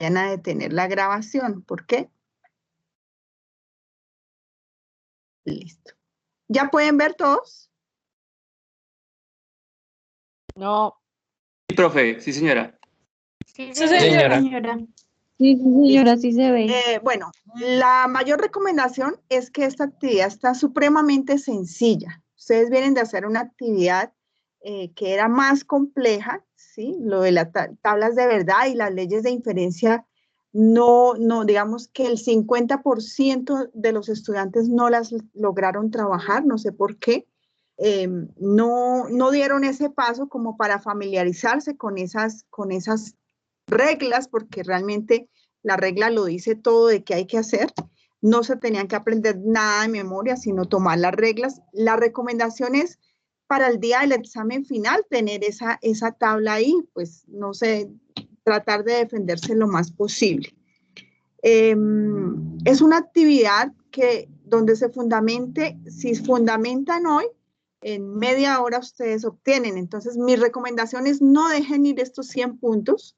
a detener la grabación. ¿Por qué? Listo. ¿Ya pueden ver todos? No. Sí, profe, sí, señora. Sí, Sí, señora. Sí, señora, sí se ve. Bueno, la mayor recomendación es que esta actividad está supremamente sencilla. Ustedes vienen de hacer una actividad que era más compleja, ¿sí? Lo de las tablas de verdad y las leyes de inferencia, no, digamos que el 50% de los estudiantes no las lograron trabajar, no sé por qué. No dieron ese paso como para familiarizarse con esas reglas, porque realmente la regla lo dice todo de qué hay que hacer. No se tenían que aprender nada de memoria, sino tomar las reglas. La recomendación es para el día del examen final tener esa tabla ahí, pues no sé, tratar de defenderse lo más posible. Es una actividad que donde se fundamente, si fundamentan hoy, en media hora ustedes obtienen. Entonces, mi recomendación es no dejen ir estos 100 puntos,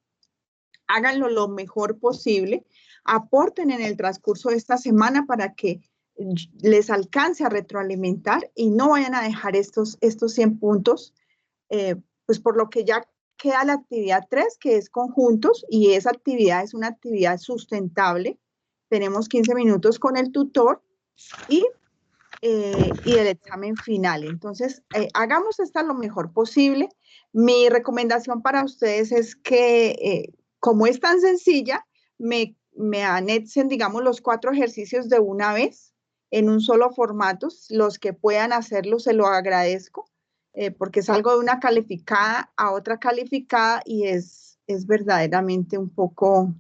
háganlo lo mejor posible, aporten en el transcurso de esta semana para que les alcance a retroalimentar y no vayan a dejar estos 100 puntos, pues por lo que ya queda la actividad 3, que es conjuntos, y esa actividad es una actividad sustentable. Tenemos 15 minutos con el tutor y el examen final. Entonces, hagamos esta lo mejor posible. Mi recomendación para ustedes es que, como es tan sencilla, me anexen, digamos, los 4 ejercicios de una vez en un solo formato. Los que puedan hacerlo, se lo agradezco, porque salgo de una calificada a otra calificada y es verdaderamente un poco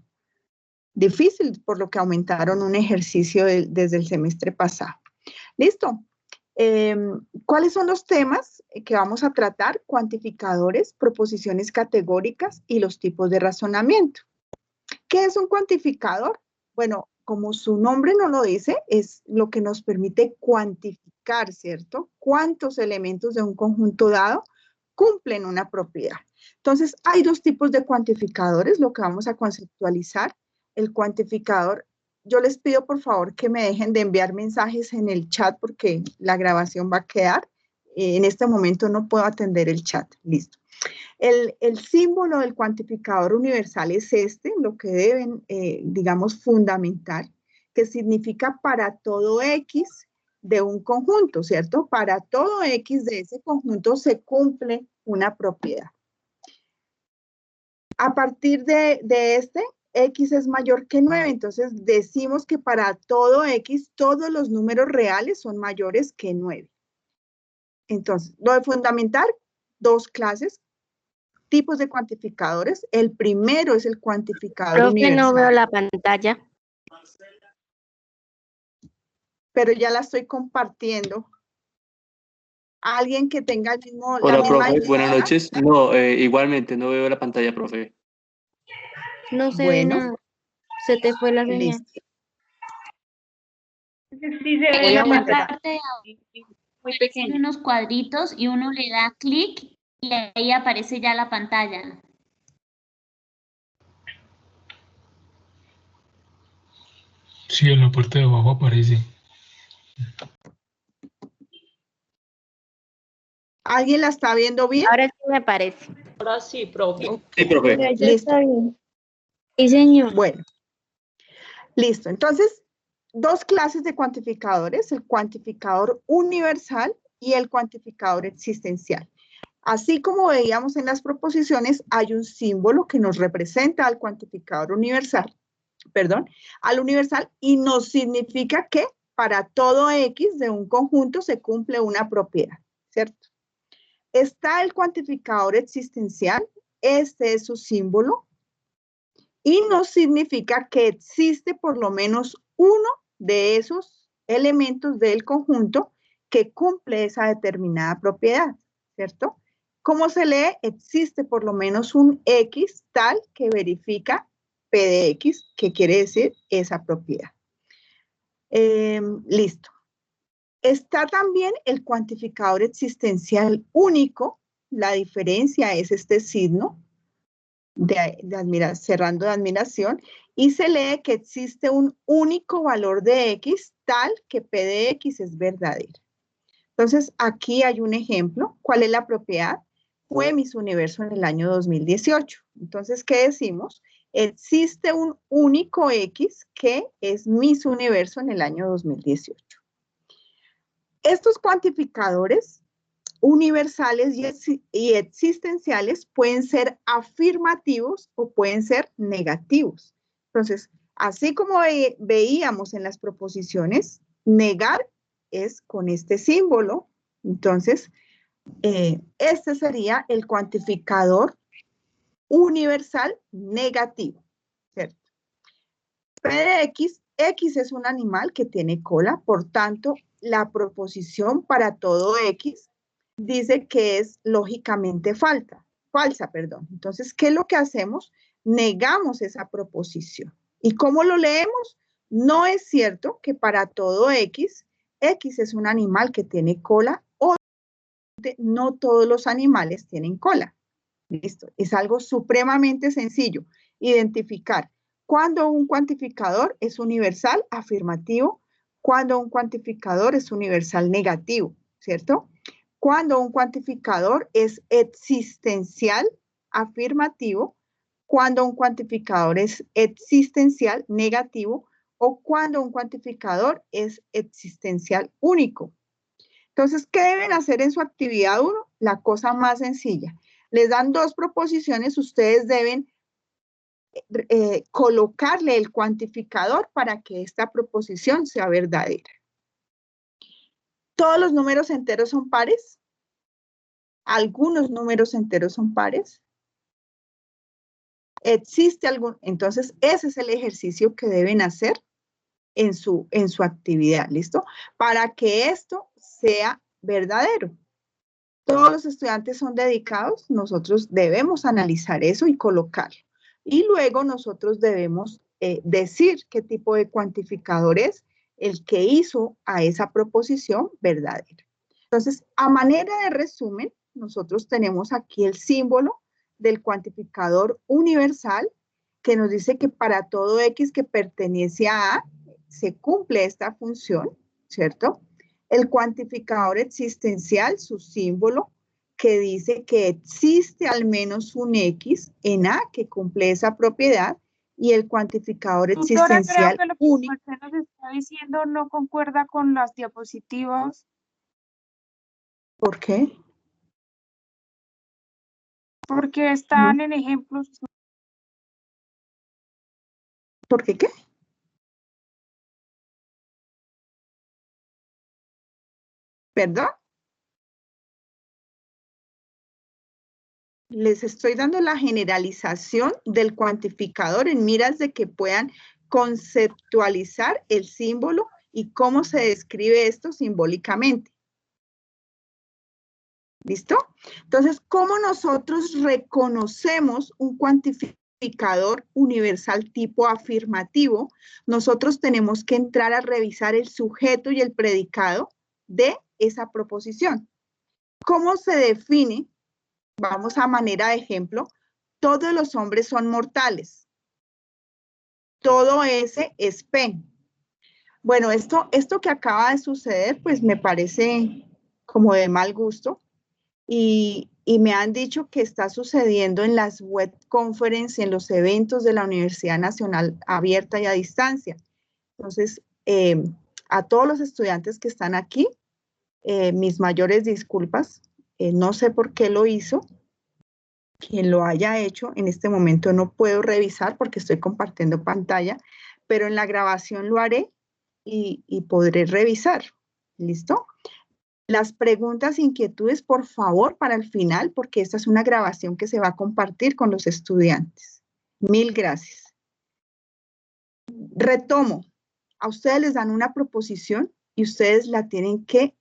difícil, por lo que aumentaron un ejercicio desde el semestre pasado. Listo. ¿Cuáles son los temas que vamos a tratar? Cuantificadores, proposiciones categóricas y los tipos de razonamiento. ¿Qué es un cuantificador? Bueno, como su nombre no lo dice, es lo que nos permite cuantificar, ¿cierto? ¿Cuántos elementos de un conjunto dado cumplen una propiedad? Entonces, hay 2 tipos de cuantificadores, lo que vamos a conceptualizar. El cuantificador, yo les pido por favor que me dejen de enviar mensajes en el chat porque la grabación va a quedar. En este momento no puedo atender el chat. Listo. El símbolo del cuantificador universal es este, lo que deben, digamos, fundamentar, que significa para todo X de un conjunto, ¿cierto? Para todo X de ese conjunto se cumple una propiedad. A partir de este, X es mayor que 9, entonces decimos que para todo X, todos los números reales son mayores que 9. Entonces, lo de fundamentar, 2 clases, tipos de cuantificadores. El primero es el cuantificador universal. No veo la pantalla. Pero ya la estoy compartiendo. Alguien que tenga el mismo, Hola, la misma profe, idea. buenas noches. No, igualmente, no veo la pantalla, profe. No se ve Bueno. nada. Se te fue la señal. Listo. Sí, se ve Voy a la volver. parte de muy pequeña. Unos cuadritos y uno le da clic y ahí aparece ya la pantalla. Sí, en la parte de abajo aparece. ¿Alguien la está viendo bien? Ahora sí me parece. Ahora sí, profe. Sí, profe. Ya Listo. está bien. Sí, señor. Bueno, listo. Entonces, 2 clases de cuantificadores, el cuantificador universal y el cuantificador existencial. Así como veíamos en las proposiciones, hay un símbolo que nos representa al cuantificador universal, al universal, y nos significa que para todo X de un conjunto se cumple una propiedad, ¿cierto? Está el cuantificador existencial, este es su símbolo, y nos significa que existe por lo menos uno de esos elementos del conjunto que cumple esa determinada propiedad, ¿cierto? ¿Cómo se lee? Existe por lo menos un X tal que verifica P de X, que quiere decir esa propiedad. Listo. Está también el cuantificador existencial único. La diferencia es este signo. cerrando de admiración, y se lee que existe un único valor de X tal que P de X es verdadera. Entonces, aquí hay un ejemplo. ¿Cuál es la propiedad? Fue Miss Universo en el año 2018. Entonces, ¿qué decimos? Existe un único X que es Miss Universo en el año 2018. Estos cuantificadores universales y existenciales pueden ser afirmativos o pueden ser negativos. Entonces, así como veíamos en las proposiciones, negar es con este símbolo. Entonces, este sería el cuantificador universal negativo, ¿cierto? P de X, X es un animal que tiene cola, por tanto, la proposición para todo X dice que es lógicamente falsa. Entonces, ¿qué es lo que hacemos? Negamos esa proposición. ¿Y cómo lo leemos? No es cierto que para todo X, X es un animal que tiene cola, o no todos los animales tienen cola. Listo. Es algo supremamente sencillo. Identificar cuando un cuantificador es universal afirmativo, cuando un cuantificador es universal negativo, ¿cierto? Cuando un cuantificador es existencial afirmativo, cuando un cuantificador es existencial negativo o cuando un cuantificador es existencial único. Entonces, ¿qué deben hacer en su actividad 1? La cosa más sencilla. Les dan dos proposiciones, ustedes deben colocarle el cuantificador para que esta proposición sea verdadera. ¿Todos los números enteros son pares? ¿Algunos números enteros son pares? ¿Existe algún? Entonces, ese es el ejercicio que deben hacer en su actividad, ¿listo? Para que esto sea verdadero. Todos los estudiantes son dedicados, nosotros debemos analizar eso y colocarlo. Y luego nosotros debemos decir qué tipo de cuantificador es el que hizo a esa proposición verdadera. Entonces, a manera de resumen, nosotros tenemos aquí el símbolo del cuantificador universal que nos dice que para todo X que pertenece a se cumple esta función, ¿cierto? El cuantificador existencial, su símbolo, que dice que existe al menos un X en A que cumple esa propiedad, y el cuantificador existencial creo que lo que único. usted nos está diciendo no concuerda con las diapositivas. ¿Por qué? Porque están en ejemplos. ¿Por qué qué? ¿Perdón? Les estoy dando la generalización del cuantificador en miras de que puedan conceptualizar el símbolo y cómo se describe esto simbólicamente. ¿Listo? Entonces, ¿cómo nosotros reconocemos un cuantificador universal tipo afirmativo? Nosotros tenemos que entrar a revisar el sujeto y el predicado de esa proposición. ¿Cómo se define? Vamos a manera de ejemplo, todos los hombres son mortales. Todo S es P. Bueno, esto que acaba de suceder, pues me parece como de mal gusto. Y me han dicho que está sucediendo en las web conferences, en los eventos de la Universidad Nacional abierta y a distancia. Entonces, a todos los estudiantes que están aquí, mis mayores disculpas. No sé por qué lo hizo. Quien lo haya hecho, en este momento no puedo revisar porque estoy compartiendo pantalla, pero en la grabación lo haré y podré revisar. ¿Listo? Las preguntas, inquietudes, por favor, para el final, porque esta es una grabación que se va a compartir con los estudiantes. Mil gracias. Retomo. A ustedes les dan una proposición y ustedes la tienen que,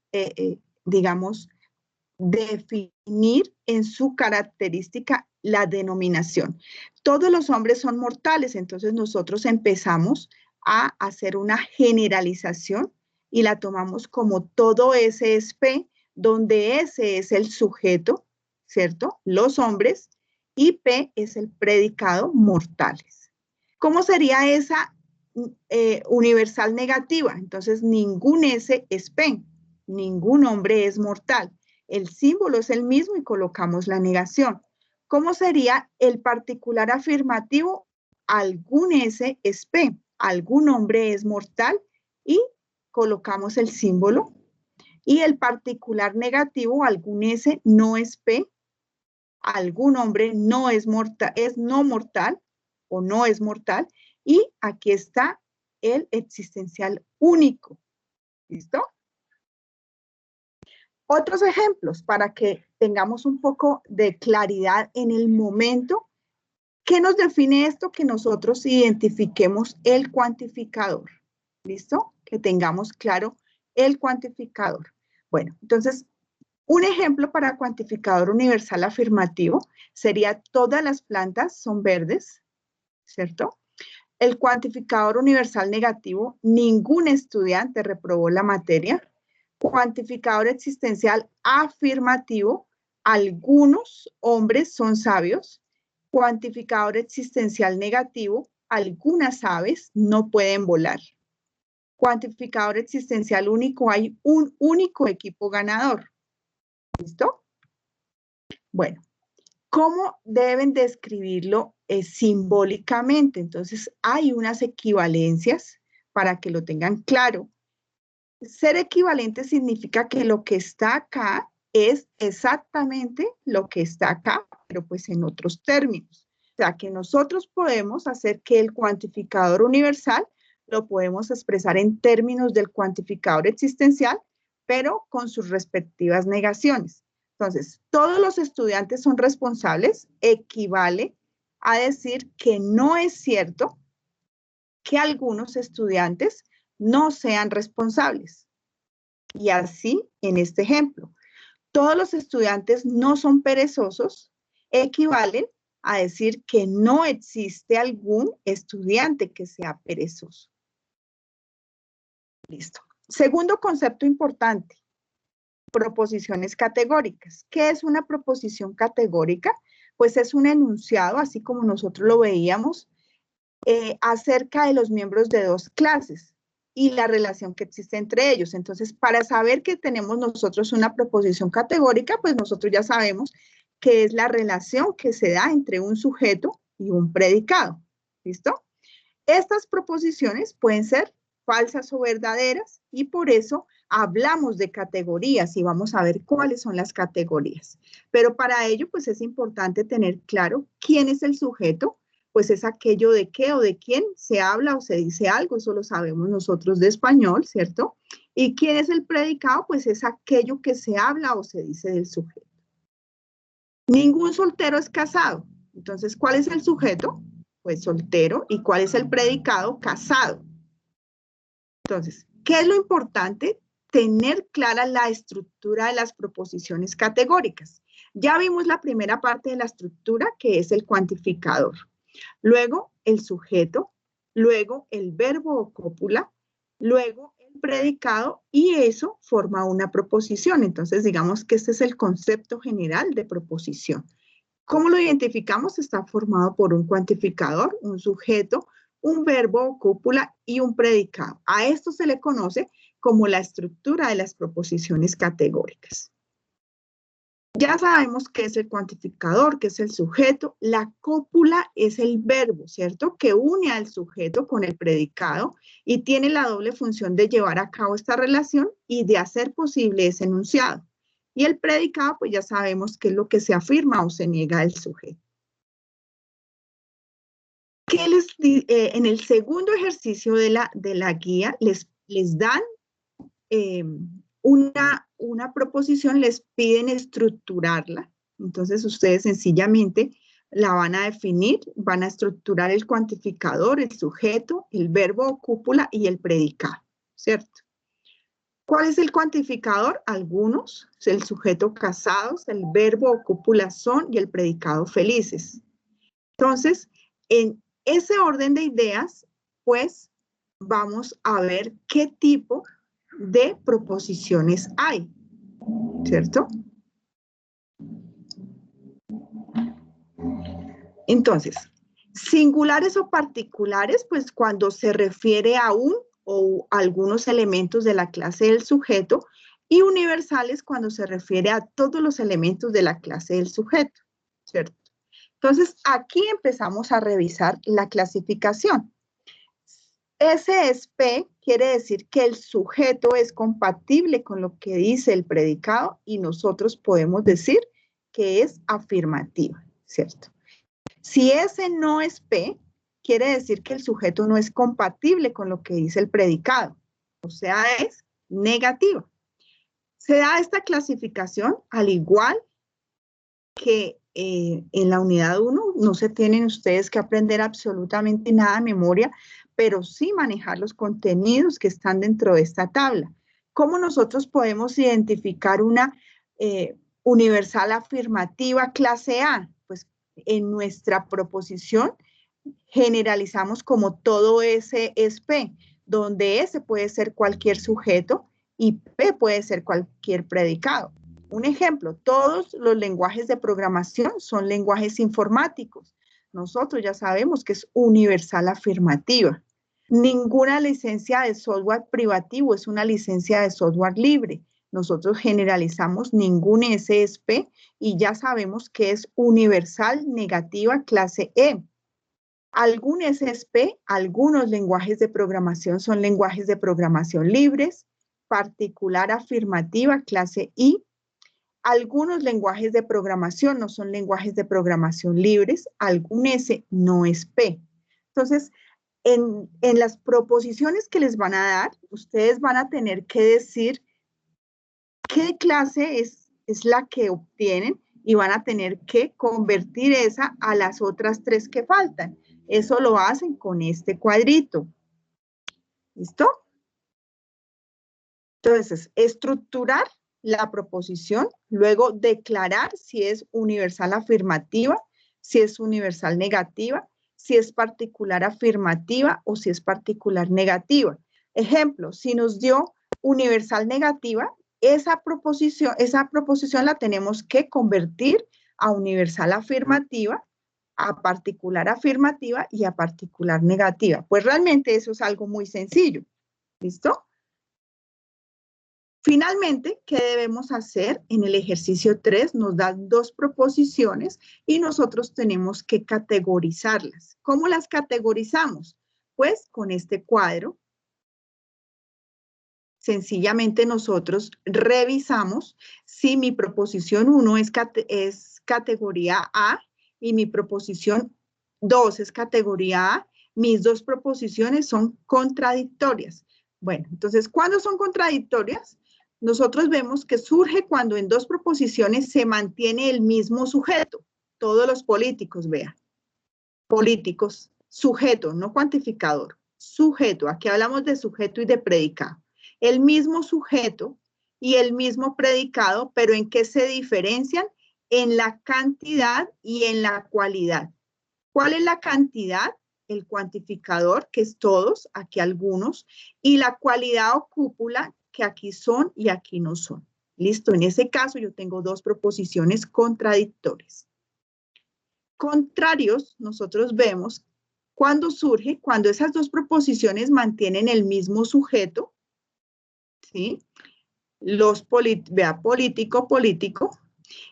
digamos, definir en su característica la denominación. Todos los hombres son mortales, entonces nosotros empezamos a hacer una generalización y la tomamos como todo S es P, donde S es el sujeto, ¿cierto? Los hombres, y P es el predicado mortales. ¿Cómo sería esa universal negativa? Entonces, ningún S es P, ningún hombre es mortal. El símbolo es el mismo y colocamos la negación. ¿Cómo sería el particular afirmativo? Algún S es P, algún hombre es mortal y colocamos el símbolo. Y el particular negativo, algún S no es P, algún hombre no es mortal, es no mortal o no es mortal. Y aquí está el existencial único. ¿Listo? Otros ejemplos para que tengamos un poco de claridad en el momento. ¿Qué nos define esto? Que nosotros identifiquemos el cuantificador. ¿Listo? Que tengamos claro el cuantificador. Bueno, entonces, un ejemplo para cuantificador universal afirmativo sería todas las plantas son verdes, ¿cierto? El cuantificador universal negativo, ningún estudiante reprobó la materia. Cuantificador existencial afirmativo, algunos hombres son sabios. Cuantificador existencial negativo, algunas aves no pueden volar. Cuantificador existencial único, hay un único equipo ganador. ¿Listo? Bueno, ¿cómo deben describirlo simbólicamente? Entonces, hay unas equivalencias para que lo tengan claro. Ser equivalente significa que lo que está acá es exactamente lo que está acá, pero pues en otros términos. O sea, que nosotros podemos hacer que el cuantificador universal lo podemos expresar en términos del cuantificador existencial, pero con sus respectivas negaciones. Entonces, todos los estudiantes son responsables, equivale a decir que no es cierto que algunos estudiantes no sean responsables. Y así, en este ejemplo, todos los estudiantes no son perezosos, equivalen a decir que no existe algún estudiante que sea perezoso. Listo. Segundo concepto importante, proposiciones categóricas. ¿Qué es una proposición categórica? Pues es un enunciado, así como nosotros lo veíamos, acerca de los miembros de dos clases y la relación que existe entre ellos. Entonces, para saber que tenemos nosotros una proposición categórica, pues nosotros ya sabemos que es la relación que se da entre un sujeto y un predicado. ¿Listo? Estas proposiciones pueden ser falsas o verdaderas y por eso hablamos de categorías y vamos a ver cuáles son las categorías. Pero para ello, pues es importante tener claro quién es el sujeto, pues es aquello de qué o de quién se habla o se dice algo, eso lo sabemos nosotros de español, ¿cierto? Y quién es el predicado, pues es aquello que se habla o se dice del sujeto. Ningún soltero es casado. Entonces, ¿cuál es el sujeto? Pues soltero. ¿Y cuál es el predicado? Casado. Entonces, ¿qué es lo importante? Tener clara la estructura de las proposiciones categóricas. Ya vimos la primera parte de la estructura, que es el cuantificador. Luego, el sujeto, luego el verbo o cópula, luego el predicado y eso forma una proposición. Entonces, digamos que este es el concepto general de proposición. ¿Cómo lo identificamos? Está formado por un cuantificador, un sujeto, un verbo o cópula y un predicado. A esto se le conoce como la estructura de las proposiciones categóricas. Ya sabemos qué es el cuantificador, qué es el sujeto. La cópula es el verbo, ¿cierto? Que une al sujeto con el predicado y tiene la doble función de llevar a cabo esta relación y de hacer posible ese enunciado. Y el predicado, pues ya sabemos qué es lo que se afirma o se niega del sujeto. En el segundo ejercicio de la guía les dan una proposición, les piden estructurarla. Entonces ustedes sencillamente la van a definir, van a estructurar el cuantificador, el sujeto, el verbo o cópula y el predicado, ¿cierto? ¿Cuál es el cuantificador? Algunos, el sujeto casados, el verbo o cópula son y el predicado felices. Entonces, en ese orden de ideas, pues vamos a ver qué tipo de proposiciones hay, ¿cierto? Entonces, singulares o particulares, pues cuando se refiere a un o algunos elementos de la clase del sujeto, y universales cuando se refiere a todos los elementos de la clase del sujeto, ¿cierto? Entonces, aquí empezamos a revisar la clasificación. S es P quiere decir que el sujeto es compatible con lo que dice el predicado y nosotros podemos decir que es afirmativa, ¿cierto? Si S no es P, quiere decir que el sujeto no es compatible con lo que dice el predicado, o sea, es negativa. Se da esta clasificación al igual que en la unidad 1, no se tienen ustedes que aprender absolutamente nada de memoria, pero sí manejar los contenidos que están dentro de esta tabla. ¿Cómo nosotros podemos identificar una universal afirmativa clase A? Pues en nuestra proposición generalizamos como todo S es P, donde S puede ser cualquier sujeto y P puede ser cualquier predicado. Un ejemplo, todos los lenguajes de programación son lenguajes informáticos. Nosotros ya sabemos que es universal afirmativa. Ninguna licencia de software privativo es una licencia de software libre. Nosotros generalizamos ningún SSP y ya sabemos que es universal negativa clase E. Algún SSP, algunos lenguajes de programación son lenguajes de programación libres, particular afirmativa clase I. Algunos lenguajes de programación no son lenguajes de programación libres, algún S no es P. Entonces, en las proposiciones que les van a dar, ustedes van a tener que decir qué clase es la que obtienen y van a tener que convertir esa a las otras tres que faltan. Eso lo hacen con este cuadrito. ¿Listo? Entonces, estructurar la proposición, luego declarar si es universal afirmativa, si es universal negativa, si es particular afirmativa o si es particular negativa. Ejemplo, si nos dio universal negativa, esa proposición la tenemos que convertir a universal afirmativa, a particular afirmativa y a particular negativa. Pues realmente eso es algo muy sencillo. ¿Listo? Finalmente, ¿qué debemos hacer? En el ejercicio 3 nos dan dos proposiciones y nosotros tenemos que categorizarlas. ¿Cómo las categorizamos? Pues con este cuadro. Sencillamente nosotros revisamos si mi proposición 1 es categoría A y mi proposición 2 es categoría A. Mis dos proposiciones son contradictorias. Bueno, entonces, ¿cuándo son contradictorias? Nosotros vemos que surge cuando en dos proposiciones se mantiene el mismo sujeto. Todos los políticos, vean. Políticos, sujeto, no cuantificador. Sujeto, aquí hablamos de sujeto y de predicado. El mismo sujeto y el mismo predicado, pero ¿en qué se diferencian? En la cantidad y en la cualidad. ¿Cuál es la cantidad? El cuantificador, que es todos, aquí algunos, y la cualidad o cúpula, que aquí son y aquí no son. Listo, en ese caso yo tengo dos proposiciones contradictorias. Contrarios, nosotros vemos cuando surge, cuando esas dos proposiciones mantienen el mismo sujeto, ¿sí? Político, político,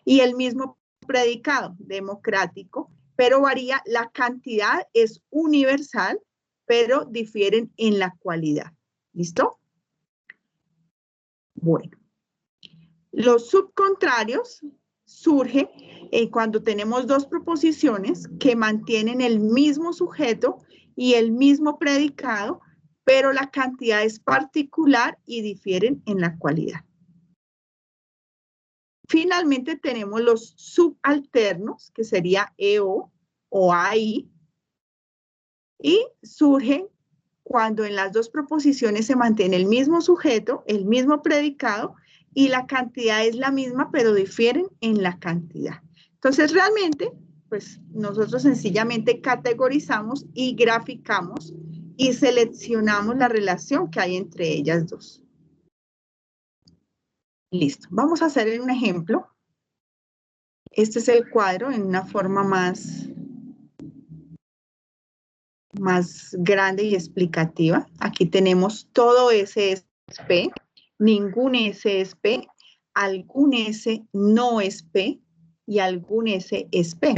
y el mismo predicado, democrático, pero varía, la cantidad es universal, pero difieren en la cualidad. ¿Listo? Bueno, los subcontrarios surgen cuando tenemos dos proposiciones que mantienen el mismo sujeto y el mismo predicado, pero la cantidad es particular y difieren en la cualidad. Finalmente tenemos los subalternos, que sería EO o AI, y surgen cuando en las dos proposiciones se mantiene el mismo sujeto, el mismo predicado, y la cantidad es la misma, pero difieren en la cantidad. Entonces, realmente, pues nosotros sencillamente categorizamos y graficamos y seleccionamos la relación que hay entre ellas dos. Listo. Vamos a hacer un ejemplo. Este es el cuadro en una forma más más grande y explicativa. Aquí tenemos todo S es P, ningún S es P, algún S no es P y algún S es P.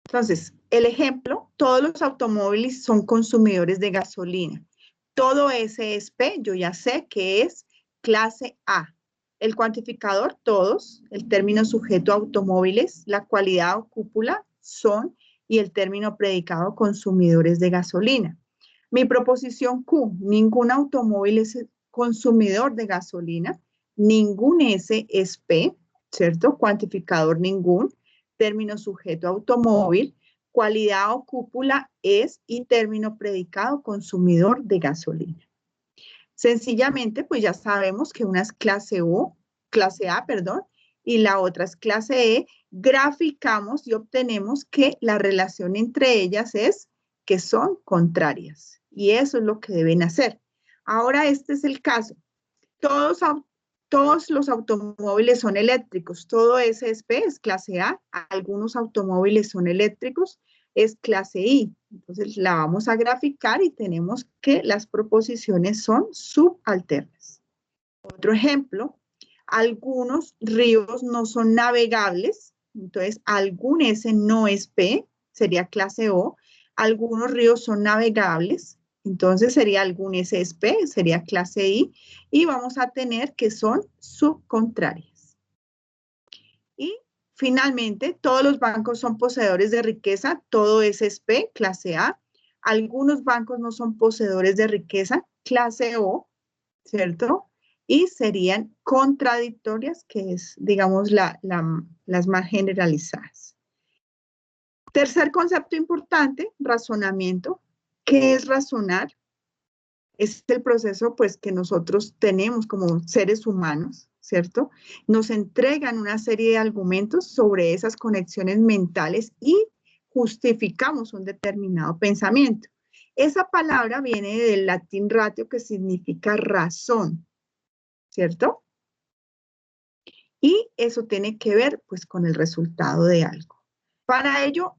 Entonces, el ejemplo, todos los automóviles son consumidores de gasolina. Todo S es P, yo ya sé que es clase A. El cuantificador, todos, el término sujeto automóviles, la cualidad o cúpula son y el término predicado consumidores de gasolina. Mi proposición Q, ningún automóvil es consumidor de gasolina, ningún S es P, ¿cierto? Cuantificador ningún, término sujeto automóvil, cualidad o cúpula es y término predicado consumidor de gasolina. Sencillamente, pues ya sabemos que una es clase A, perdón, y la otra es clase E. Graficamos y obtenemos que la relación entre ellas es que son contrarias. Y eso es lo que deben hacer. Ahora este es el caso. Todos los automóviles son eléctricos. Todo SSP es clase A. Algunos automóviles son eléctricos. Es clase I. Entonces la vamos a graficar y tenemos que las proposiciones son subalternas. Otro ejemplo, algunos ríos no son navegables, entonces algún S no es P, sería clase O. Algunos ríos son navegables, entonces sería algún S es P, sería clase I. Y vamos a tener que son subcontrarias. Y finalmente, todos los bancos son poseedores de riqueza, todo S es P, clase A. Algunos bancos no son poseedores de riqueza, clase O, ¿cierto? Y serían contradictorias, que es, digamos, las más generalizadas. Tercer concepto importante, razonamiento. ¿Qué es razonar? Es el proceso, pues, que nosotros tenemos como seres humanos, ¿cierto? Nos entregan una serie de argumentos sobre esas conexiones mentales y justificamos un determinado pensamiento. Esa palabra viene del latín ratio, que significa razón, ¿cierto? Y eso tiene que ver, pues, con el resultado de algo. Para ello,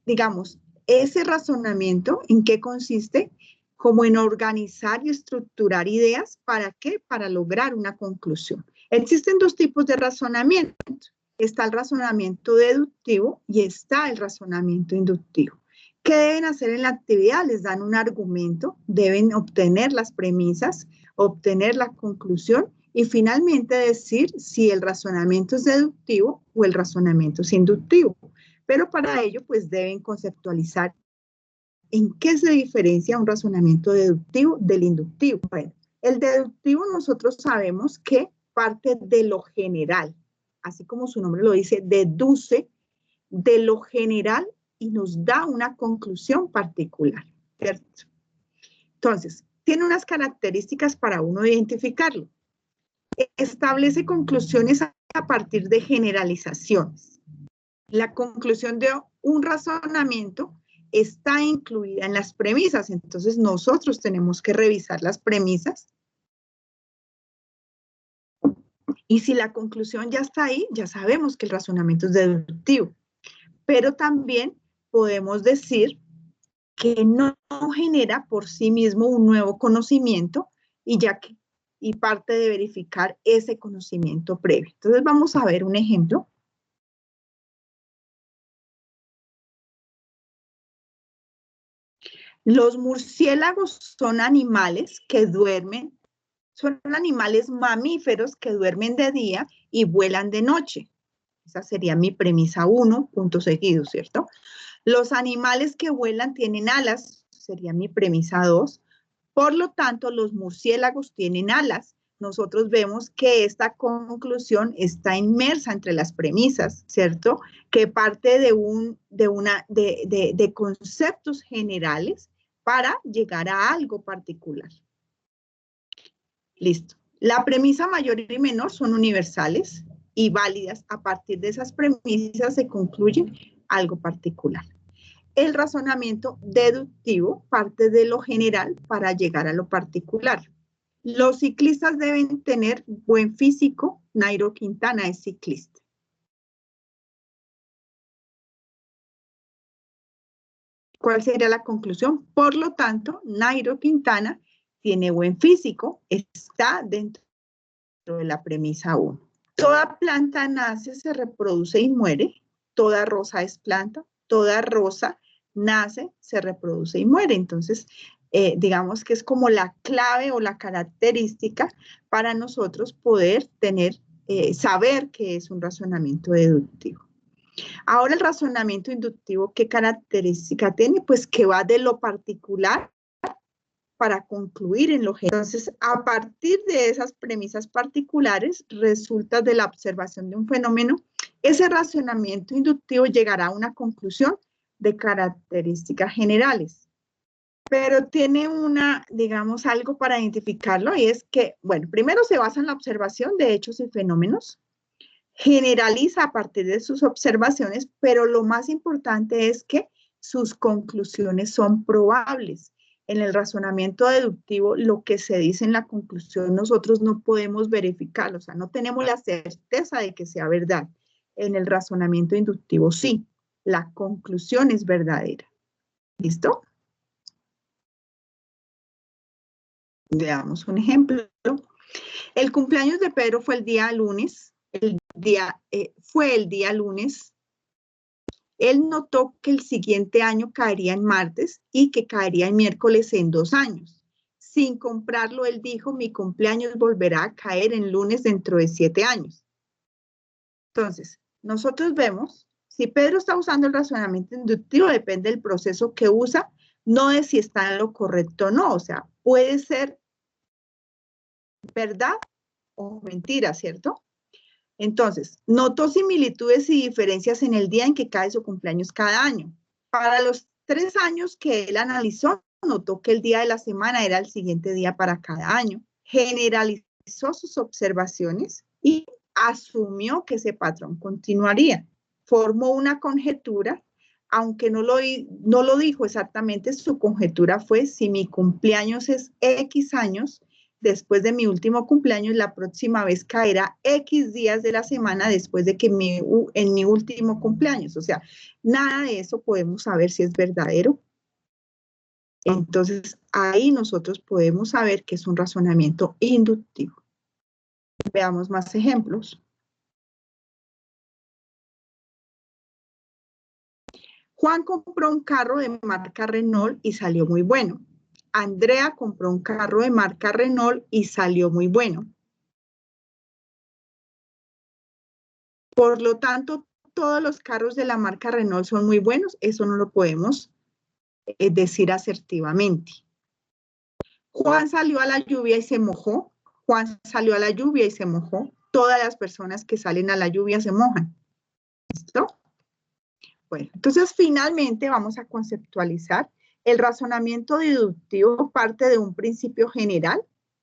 digamos, ese razonamiento, ¿en qué consiste? Como en organizar y estructurar ideas, ¿para qué? Para lograr una conclusión. Existen dos tipos de razonamiento. Está el razonamiento deductivo y está el razonamiento inductivo. ¿Qué deben hacer en la actividad? Les dan un argumento, deben obtener las premisas, obtener la conclusión y finalmente decir si el razonamiento es deductivo o el razonamiento es inductivo. Pero para ello, pues deben conceptualizar en qué se diferencia un razonamiento deductivo del inductivo. Bueno, el deductivo nosotros sabemos que parte de lo general, así como su nombre lo dice, deduce de lo general y nos da una conclusión particular, ¿cierto? Entonces, tiene unas características para uno identificarlo. Establece conclusiones a partir de generalizaciones. La conclusión de un razonamiento está incluida en las premisas, entonces nosotros tenemos que revisar las premisas. Y si la conclusión ya está ahí, ya sabemos que el razonamiento es deductivo. Pero también podemos decir que no genera por sí mismo un nuevo conocimiento y parte de verificar ese conocimiento previo. Entonces vamos a ver un ejemplo. Los murciélagos son animales que duermen, son animales mamíferos que duermen de día y vuelan de noche. Esa sería mi premisa 1, punto seguido, ¿cierto? Los animales que vuelan tienen alas, sería mi premisa 2. Por lo tanto, los murciélagos tienen alas. Nosotros vemos que esta conclusión está inmersa entre las premisas, ¿cierto? Que parte de conceptos generales para llegar a algo particular. Listo. La premisa mayor y menor son universales y válidas. A partir de esas premisas se concluye algo particular. El razonamiento deductivo parte de lo general para llegar a lo particular. Los ciclistas deben tener buen físico. Nairo Quintana es ciclista. ¿Cuál sería la conclusión? Por lo tanto, Nairo Quintana tiene buen físico, está dentro de la premisa 1. Toda planta nace, se reproduce y muere. Toda rosa es planta. Toda rosa nace, se reproduce y muere. Entonces, digamos que es como la clave o la característica para nosotros poder tener, saber que es un razonamiento deductivo. Ahora el razonamiento inductivo, ¿qué característica tiene? Pues que va de lo particular para concluir en lo general. Entonces, a partir de esas premisas particulares, resulta de la observación de un fenómeno, ese razonamiento inductivo llegará a una conclusión de características generales. Pero tiene una, digamos, algo para identificarlo, y es que, bueno, primero se basa en la observación de hechos y fenómenos, generaliza a partir de sus observaciones, pero lo más importante es que sus conclusiones son probables. En el razonamiento deductivo, lo que se dice en la conclusión, nosotros no podemos verificarlo, o sea, no tenemos la certeza de que sea verdad. En el razonamiento inductivo, sí, la conclusión es verdadera. ¿Listo? Veamos un ejemplo. El cumpleaños de Pedro fue el día lunes. Fue el día lunes. Él notó que el siguiente año caería en martes y que caería en miércoles en 2 años. Sin comprarlo, él dijo, mi cumpleaños volverá a caer en lunes dentro de 7 años. Entonces, nosotros vemos, si Pedro está usando el razonamiento inductivo, depende del proceso que usa, no de si está en lo correcto o no. O sea, puede ser verdad o mentira, ¿cierto? Entonces, notó similitudes y diferencias en el día en que cae su cumpleaños cada año. Para los 3 años que él analizó, notó que el día de la semana era el siguiente día para cada año. Generalizó sus observaciones y asumió que ese patrón continuaría. Formó una conjetura, aunque no lo dijo exactamente, su conjetura fue, si mi cumpleaños es X años, después de mi último cumpleaños, la próxima vez caerá X días de la semana después de que en mi último cumpleaños. O sea, nada de eso podemos saber si es verdadero. Entonces, ahí nosotros podemos saber que es un razonamiento inductivo. Veamos más ejemplos. Juan compró un carro de marca Renault y salió muy bueno. Andrea compró un carro de marca Renault y salió muy bueno. Por lo tanto, todos los carros de la marca Renault son muy buenos. Eso no lo podemos decir asertivamente. Juan salió a la lluvia y se mojó. Juan salió a la lluvia y se mojó. Todas las personas que salen a la lluvia se mojan. ¿Listo? Bueno, entonces finalmente vamos a conceptualizar. El razonamiento deductivo parte de un principio general,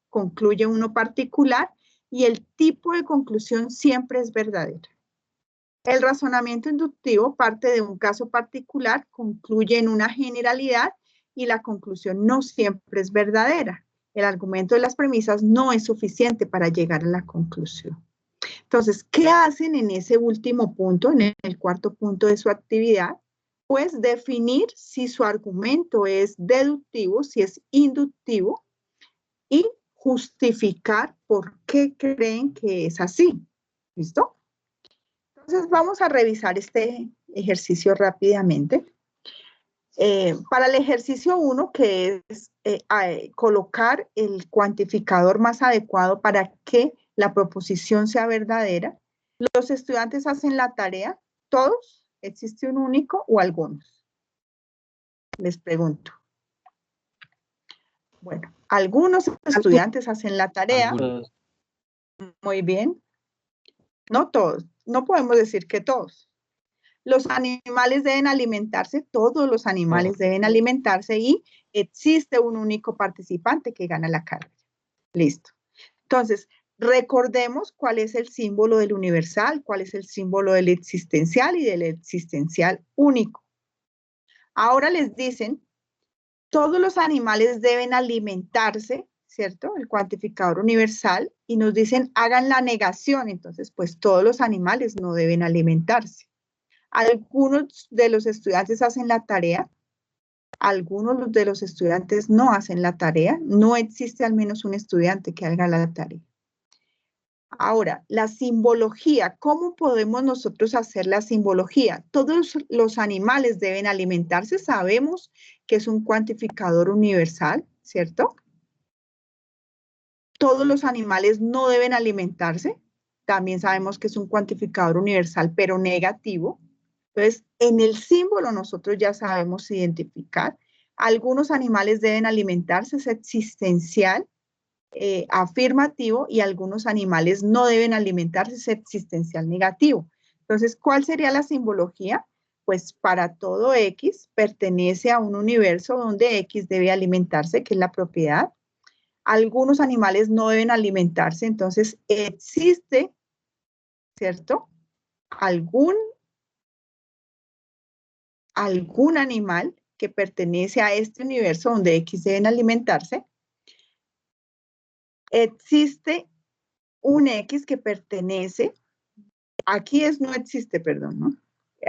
concluye uno particular y el tipo de conclusión siempre es verdadera. El razonamiento inductivo parte de un caso particular, concluye en una generalidad y la conclusión no siempre es verdadera. El argumento de las premisas no es suficiente para llegar a la conclusión. Entonces, ¿qué hacen en ese último punto, en el cuarto punto de su actividad? Pues definir si su argumento es deductivo, si es inductivo, y justificar por qué creen que es así. ¿Listo? Entonces, vamos a revisar este ejercicio rápidamente. Para el ejercicio 1, que es colocar el cuantificador más adecuado para que la proposición sea verdadera, los estudiantes hacen la tarea, ¿todos? ¿Existe un único o algunos? Les pregunto. Bueno, algunos estudiantes hacen la tarea. Algunos. Muy bien. No todos, no podemos decir que todos. Los animales deben alimentarse, todos los animales deben alimentarse y existe un único participante que gana la carrera. Listo. Entonces, recordemos cuál es el símbolo del universal, cuál es el símbolo del existencial y del existencial único. Ahora les dicen, todos los animales deben alimentarse, ¿cierto? El cuantificador universal, y nos dicen, hagan la negación. Entonces, pues todos los animales no deben alimentarse. Algunos de los estudiantes hacen la tarea, Algunos de los estudiantes no hacen la tarea. No existe al menos un estudiante que haga la tarea. Ahora, la simbología. ¿Cómo podemos nosotros hacer la simbología? Todos los animales deben alimentarse. Sabemos que es un cuantificador universal, ¿cierto? Todos los animales no deben alimentarse. También sabemos que es un cuantificador universal, pero negativo. Entonces, en el símbolo nosotros ya sabemos identificar. Algunos animales deben alimentarse, es existencial, afirmativo, y algunos animales no deben alimentarse, es existencial negativo. Entonces, ¿cuál sería la simbología? Pues para todo X pertenece a un universo donde X debe alimentarse, que es la propiedad. Algunos animales no deben alimentarse, entonces existe, ¿cierto? Algún animal que pertenece a este universo donde X deben alimentarse. Existe un X que pertenece, aquí no existe, perdón, ¿no?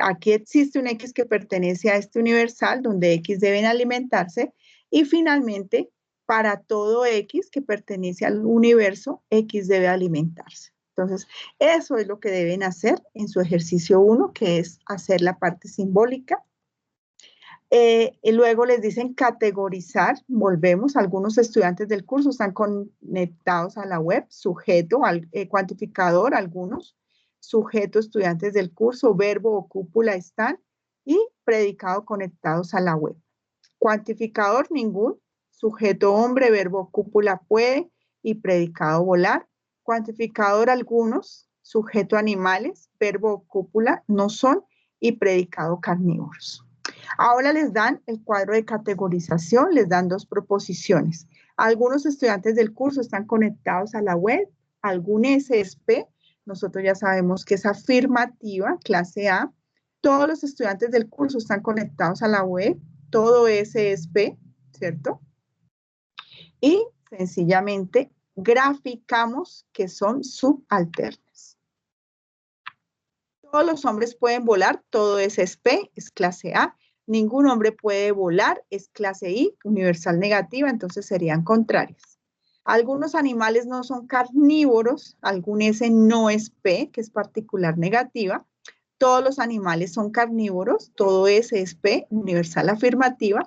Aquí existe un X que pertenece a este universal donde X deben alimentarse, y finalmente, para todo X que pertenece al universo, X debe alimentarse. Entonces, eso es lo que deben hacer en su ejercicio 1, que es hacer la parte simbólica. Y luego les dicen categorizar. Volvemos, algunos estudiantes del curso están conectados a la web, sujeto, cuantificador, algunos, sujeto, estudiantes del curso, verbo o cúpula están, y predicado conectados a la web. Cuantificador, ningún, sujeto hombre, verbo cúpula puede, y predicado volar. Cuantificador, algunos, sujeto animales, verbo cúpula no son, y predicado carnívoros. Ahora les dan el cuadro de categorización, les dan 2 proposiciones. Algunos estudiantes del curso están conectados a la web, algún SSP, nosotros ya sabemos que es afirmativa, clase A. Todos los estudiantes del curso están conectados a la web, todo SSP, ¿cierto? Y sencillamente graficamos que son subalternas. Todos los hombres pueden volar, todo SSP, es clase A. Ningún hombre puede volar, es clase I, universal negativa, entonces serían contrarias. Algunos animales no son carnívoros, algún S no es P, que es particular negativa. Todos los animales son carnívoros, todo S es P, universal afirmativa,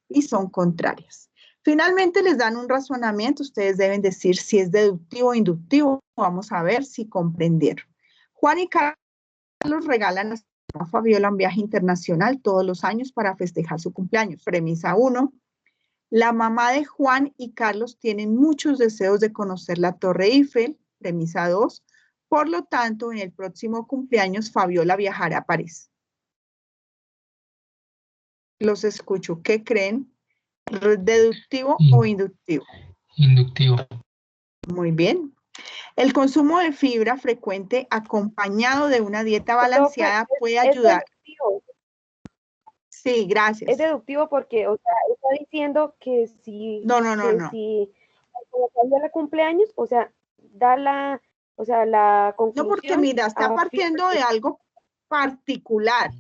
y son contrarias. Finalmente les dan un razonamiento, ustedes deben decir si es deductivo o inductivo. Vamos a ver si comprendieron. Juan y Carlos regalan a Fabiola un viaje internacional todos los años para festejar su cumpleaños. Premisa 1. La mamá de Juan y Carlos tienen muchos deseos de conocer la Torre Eiffel. Premisa 2. Por lo tanto, en el próximo cumpleaños, Fabiola viajará a París. Los escucho. ¿Qué creen? ¿Deductivo o inductivo? Inductivo. Muy bien. El consumo de fibra frecuente acompañado de una dieta balanceada puede ayudar. Es deductivo. Sí, gracias. Es deductivo porque, o sea, está diciendo que si... No. Si cuando cambia el cumpleaños, o sea, da la... O sea, la conclusión... No, porque mira, está partiendo de algo particular,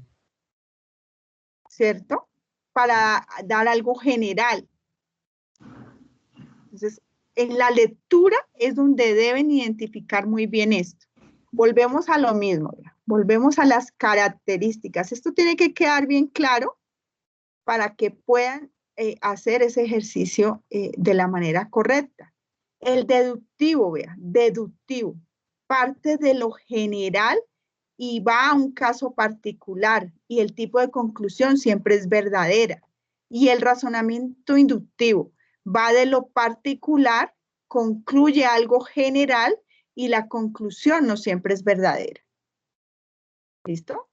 ¿cierto? Para dar algo general. Entonces, en la lectura es donde deben identificar muy bien esto. Volvemos a lo mismo, volvemos a las características. Esto tiene que quedar bien claro para que puedan hacer ese ejercicio de la manera correcta. El deductivo, vea, deductivo, parte de lo general y va a un caso particular, y el tipo de conclusión siempre es verdadera. Y el razonamiento inductivo va de lo particular, concluye algo general, y la conclusión no siempre es verdadera. ¿Listo?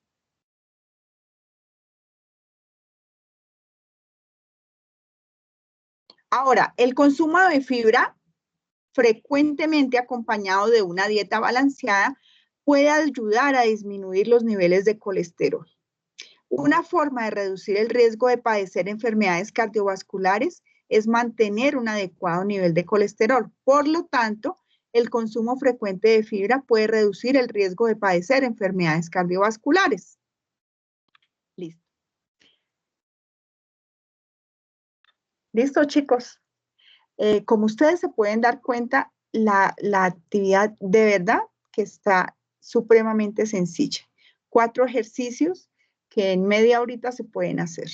Ahora, el consumo de fibra frecuentemente acompañado de una dieta balanceada puede ayudar a disminuir los niveles de colesterol. Una forma de reducir el riesgo de padecer enfermedades cardiovasculares es mantener un adecuado nivel de colesterol. Por lo tanto, el consumo frecuente de fibra puede reducir el riesgo de padecer enfermedades cardiovasculares. Listo. ¿Listo, chicos? Como ustedes se pueden dar cuenta, la actividad de verdad que está supremamente sencilla. 4 ejercicios que en media horita se pueden hacer.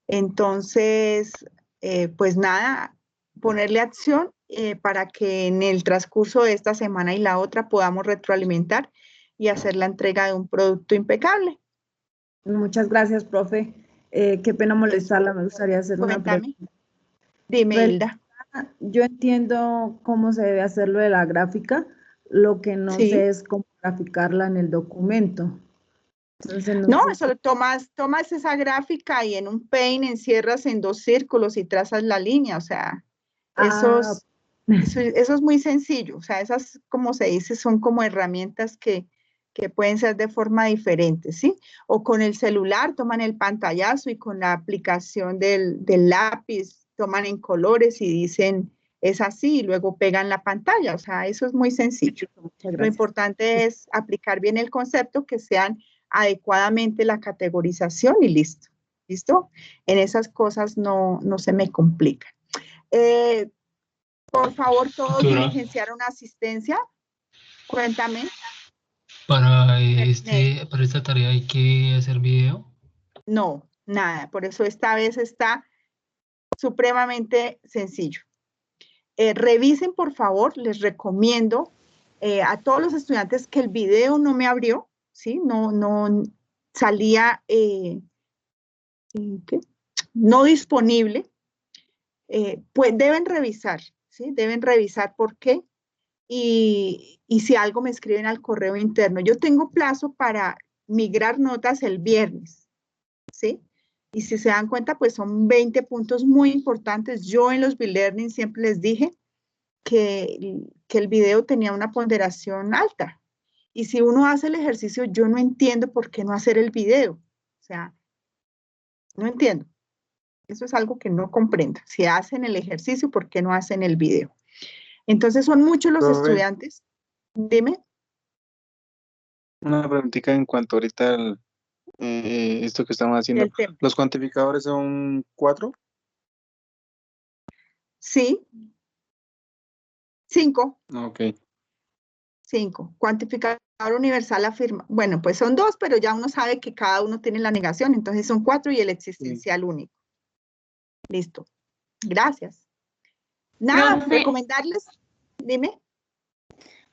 Entonces, pues nada, ponerle acción para que en el transcurso de esta semana y la otra podamos retroalimentar y hacer la entrega de un producto impecable. Muchas gracias, profe. Qué pena molestarla, me gustaría hacer una Cuéntame. pregunta. Dime, Pues, Hilda. yo entiendo cómo se debe hacer lo de la gráfica, lo que no Sí. sé es cómo graficarla en el documento. Entonces, no No, sé eso tomas esa gráfica y en un Paint encierras en 2 círculos y trazas la línea, o sea, eso es muy sencillo, o sea, esas, como se dice, son como herramientas que pueden ser de forma diferente, ¿sí? O con el celular toman el pantallazo y con la aplicación del lápiz toman en colores y dicen, es así, y luego pegan la pantalla, o sea, eso es muy sencillo. Muchas Lo gracias. importante es aplicar bien el concepto, que sean adecuadamente la categorización y listo. ¿Listo? En esas cosas no se me complica. Por favor, todos Doctora, diligenciaron asistencia. Cuéntame. para esta tarea hay que hacer video. No, nada. Por eso esta vez está supremamente sencillo. Revisen, por favor, les recomiendo a todos los estudiantes que el video no me abrió, ¿sí? No salía no disponible. Pues deben revisar, ¿sí? Deben revisar por qué y si algo me escriben al correo interno. Yo tengo plazo para migrar notas el viernes, ¿sí? Y si se dan cuenta, pues son 20 puntos muy importantes. Yo en los B-Learning siempre les dije que el video tenía una ponderación alta. Y si uno hace el ejercicio, yo no entiendo por qué no hacer el video. O sea, no entiendo. Eso es algo que no comprendo. Si hacen el ejercicio, ¿por qué no hacen el video? Entonces son muchos los estudiantes. Dime. Una preguntita en cuanto ahorita al, esto que estamos haciendo. El tema. ¿Los cuantificadores son 4? Sí. 5. Ok. 5. Cuantificador universal afirma. Bueno, pues son 2, pero ya uno sabe que cada uno tiene la negación. Entonces son 4 y el existencial único. Listo. Gracias. Nada, Profe, recomendarles. Dime.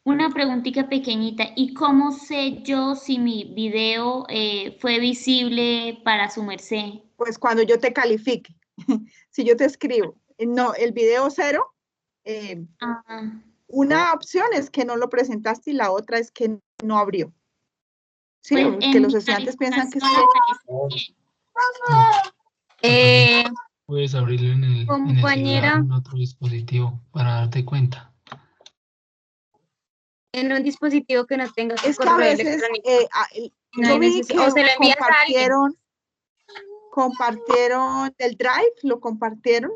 una preguntita pequeñita. ¿Y cómo sé yo si mi video fue visible para su merced? Pues cuando yo te califique. Si yo te escribo, no, el video 0, una opción es que no lo presentaste y la otra es que no abrió. Sí, Pues que en los mi estudiantes piensan que calificación Puedes abrirlo en el celular Compañera, en otro dispositivo para darte cuenta. en un dispositivo que no tenga su es que a correo veces electrónico. No yo hay vi necesidad. O se que lo envías a alguien. compartieron el Drive, lo compartieron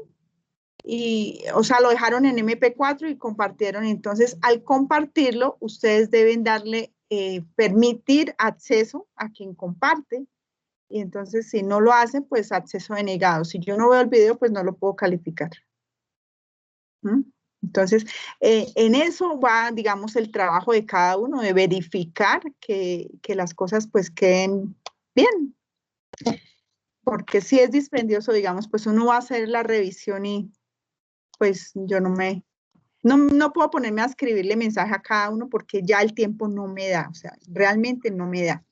y, o sea, lo dejaron en MP4 y compartieron. Entonces, al compartirlo, ustedes deben darle, permitir acceso a quien comparte. Y entonces, si no lo hacen, pues acceso denegado. Si yo no veo el video, pues no lo puedo calificar. ¿Mm? Entonces, en eso va, digamos, el trabajo de cada uno, de verificar que las cosas pues queden bien. Porque si es dispendioso, digamos, pues uno va a hacer la revisión y pues yo no puedo ponerme a escribirle mensaje a cada uno porque ya el tiempo no me da, o sea, realmente no me da.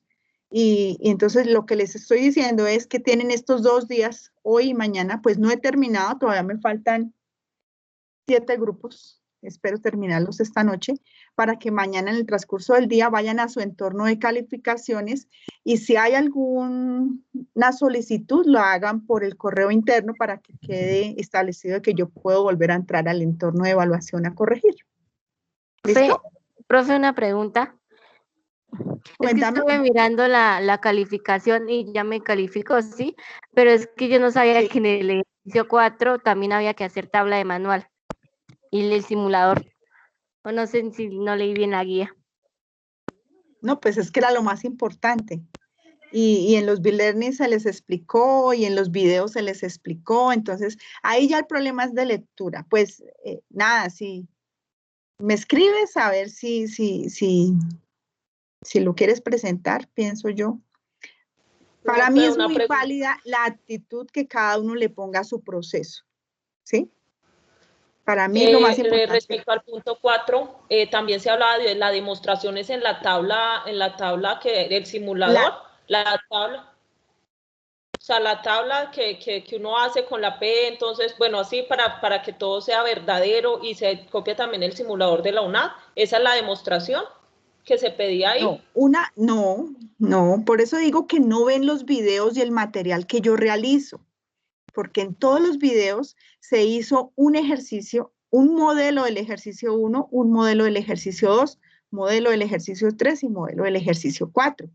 Y entonces lo que les estoy diciendo es que tienen estos 2 días, hoy y mañana, pues no he terminado, todavía me faltan 7 grupos, espero terminarlos esta noche, para que mañana en el transcurso del día vayan a su entorno de calificaciones y si hay alguna solicitud, lo hagan por el correo interno para que quede establecido que yo puedo volver a entrar al entorno de evaluación a corregir. ¿Listo? Profe, una pregunta. Es que Cuéntame. estuve mirando la calificación y ya me calificó, ¿sí? Pero es que yo no sabía Sí. que en el ejercicio 4 también había que hacer tabla de manual y el simulador. O no sé si no leí bien la guía. No, pues es que era lo más importante. y en los B-Learning se les explicó y en los videos se les explicó, entonces ahí ya el problema es de lectura. Pues nada, si me escribes a ver si lo quieres presentar, pienso yo. Para mí es muy válida la actitud que cada uno le ponga a su proceso, ¿sí? Para mí lo más importante. Respecto al punto 4, también se hablaba de las demostraciones en la tabla que del simulador, la tabla que uno hace con la P, entonces, bueno, así para que todo sea verdadero y se copia también el simulador de la UNAD, esa es la demostración que se pedía ahí. No, por eso digo que no ven los videos y el material que yo realizo, porque en todos los videos se hizo un ejercicio, un modelo del ejercicio 1, un modelo del ejercicio 2, modelo del ejercicio 3 y modelo del ejercicio 4.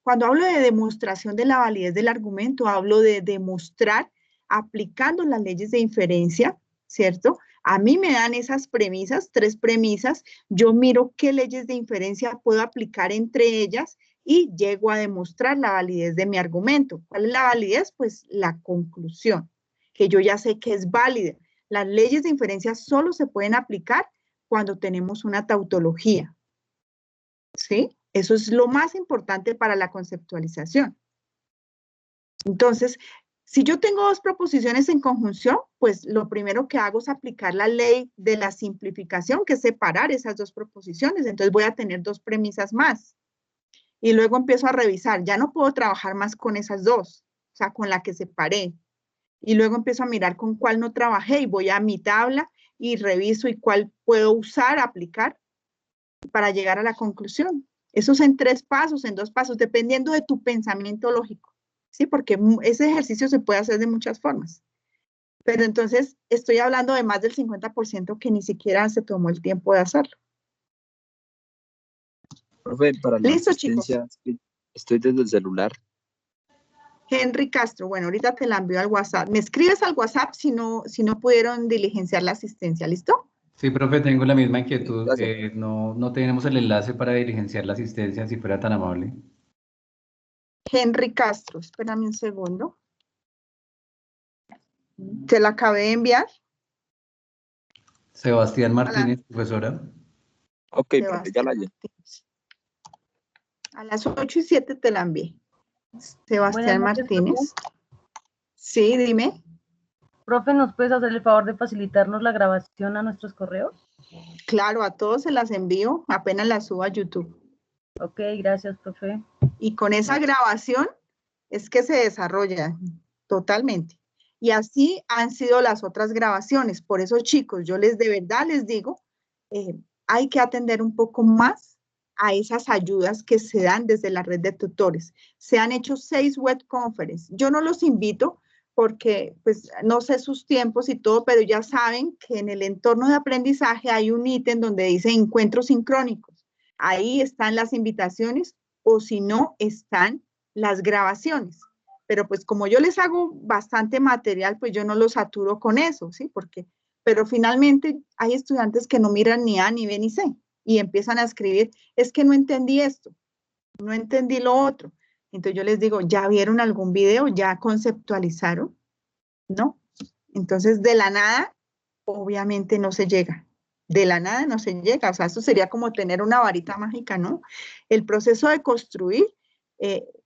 Cuando hablo de demostración de la validez del argumento, hablo de demostrar aplicando las leyes de inferencia, ¿cierto? A mí me dan esas premisas, 3 premisas, yo miro qué leyes de inferencia puedo aplicar entre ellas y llego a demostrar la validez de mi argumento. ¿Cuál es la validez? Pues la conclusión, que yo ya sé que es válida. Las leyes de inferencia solo se pueden aplicar cuando tenemos una tautología, ¿sí? Eso es lo más importante para la conceptualización. Entonces, si yo tengo 2 proposiciones en conjunción, pues lo primero que hago es aplicar la ley de la simplificación, que es separar esas 2 proposiciones. Entonces voy a tener 2 premisas más. Y luego empiezo a revisar. Ya no puedo trabajar más con esas 2, o sea, con la que separé. Y luego empiezo a mirar con cuál no trabajé y voy a mi tabla y reviso y cuál puedo usar, aplicar para llegar a la conclusión. Eso es en 3 pasos, en 2 pasos, dependiendo de tu pensamiento lógico. Sí, porque ese ejercicio se puede hacer de muchas formas. Pero entonces estoy hablando de más del 50% que ni siquiera se tomó el tiempo de hacerlo. Profe, para la ¿Listo, asistencia, chicos? estoy desde el celular. Henry Castro, bueno, ahorita te la envío al WhatsApp. Me escribes al WhatsApp si no pudieron diligenciar la asistencia, ¿listo? Sí, profe, tengo la misma inquietud. No tenemos el enlace para diligenciar la asistencia, si fuera tan amable. Henry Castro, espérame un segundo. Te la acabé de enviar. Sebastián Martínez, profesora. Ok, profe, ya la llevo. A las 8:07 te la envié. Sebastián Buenas noches, Martínez. Sí, dime. Profe, ¿nos puedes hacer el favor de facilitarnos la grabación a nuestros correos? Claro, a todos se las envío, apenas las subo a YouTube. Ok, gracias, profe. Y con esa grabación es que se desarrolla totalmente. Y así han sido las otras grabaciones. Por eso, chicos, yo de verdad les digo, hay que atender un poco más a esas ayudas que se dan desde la red de tutores. Se han hecho 6 web conferences. Yo no los invito porque, pues, no sé sus tiempos y todo, pero ya saben que en el entorno de aprendizaje hay un ítem donde dice encuentros sincrónicos. Ahí están las invitaciones o si no, están las grabaciones. Pero pues como yo les hago bastante material, pues yo no los saturo con eso, ¿sí? Pero finalmente hay estudiantes que no miran ni A, ni B, ni C y empiezan a escribir, es que no entendí esto, no entendí lo otro. Entonces yo les digo, ¿ya vieron algún video? ¿Ya conceptualizaron? ¿No? Entonces de la nada, obviamente no se llega. De la nada no se llega. O sea, esto sería como tener una varita mágica, ¿no? El proceso de construir,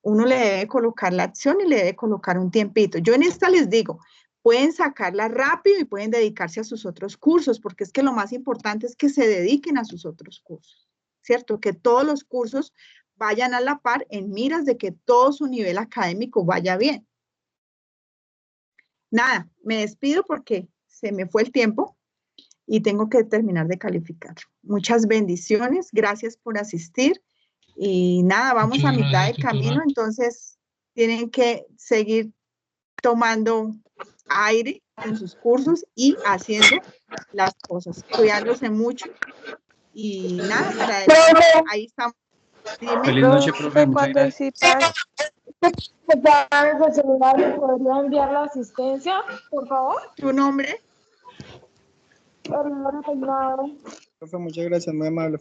uno le debe colocar la acción y le debe colocar un tiempito. Yo en esta les digo, pueden sacarla rápido y pueden dedicarse a sus otros cursos, porque es que lo más importante es que se dediquen a sus otros cursos, ¿cierto? Que todos los cursos vayan a la par en miras de que todo su nivel académico vaya bien. Nada, me despido porque se me fue el tiempo y tengo que terminar de calificar. Muchas bendiciones, gracias por asistir y nada, vamos a mitad del camino, entonces tienen que seguir tomando aire en sus cursos y haciendo las cosas, cuidándose mucho y nada, para eso, ahí estamos. Dime. Feliz noche, profe, muchas gracias. ¿Desde el celular me podría enviar la asistencia, por favor? ¿Tu nombre? Profe, muchas gracias, muy amable.